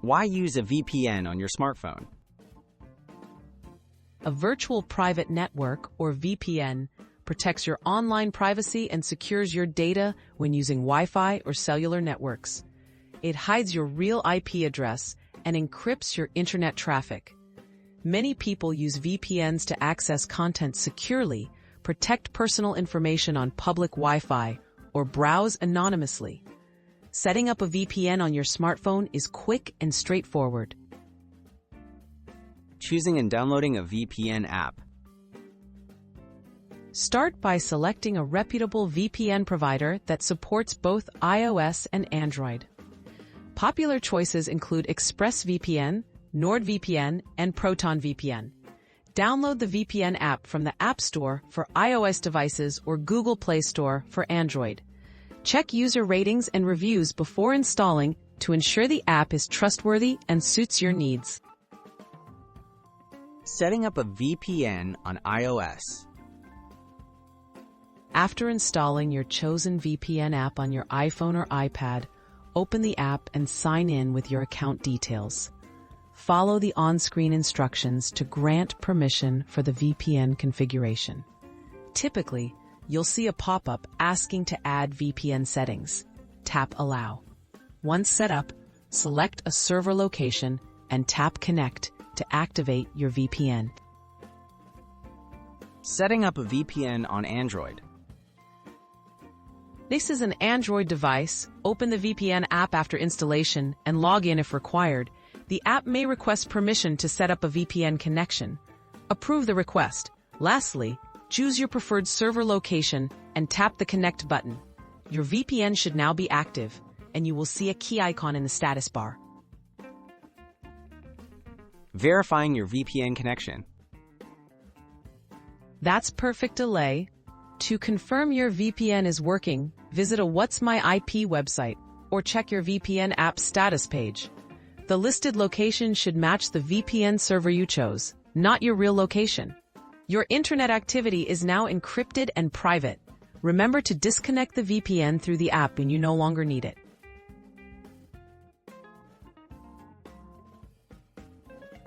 Why use a VPN on your smartphone? A virtual private network, or VPN, protects your online privacy and secures your data when using Wi-Fi or cellular networks. It hides your real IP address and encrypts your internet traffic. Many people use VPNs to access content securely, protect personal information on public Wi-Fi, or browse anonymously. Setting up a VPN on your smartphone is quick and straightforward. Choosing and downloading a VPN app. Start by selecting a reputable VPN provider that supports both iOS and Android. Popular choices include ExpressVPN, NordVPN, and ProtonVPN. Download the VPN app from the App Store for iOS devices or Google Play Store for Android. Check user ratings and reviews before installing to ensure the app is trustworthy and suits your needs. Setting up a VPN on iOS. After installing your chosen VPN app on your iPhone or iPad, open the app and sign in with your account details. Follow the on-screen instructions to grant permission for the VPN configuration. Typically, you'll see a pop-up asking to add VPN settings. Tap Allow. Once set up, select a server location and tap Connect to activate your VPN. Setting up a VPN on Android. This is an Android device. Open the VPN app after installation and log in if required. The app may request permission to set up a VPN connection. Approve the request. Lastly, choose your preferred server location and tap the Connect button. Your VPN should now be active, and you will see a key icon in the status bar. Verifying your VPN connection. That's perfect delay. To confirm your VPN is working, visit a What's My IP website or check your VPN app status page. The listed location should match the VPN server you chose, not your real location. Your internet activity is now encrypted and private. Remember to disconnect the VPN through the app when you no longer need it.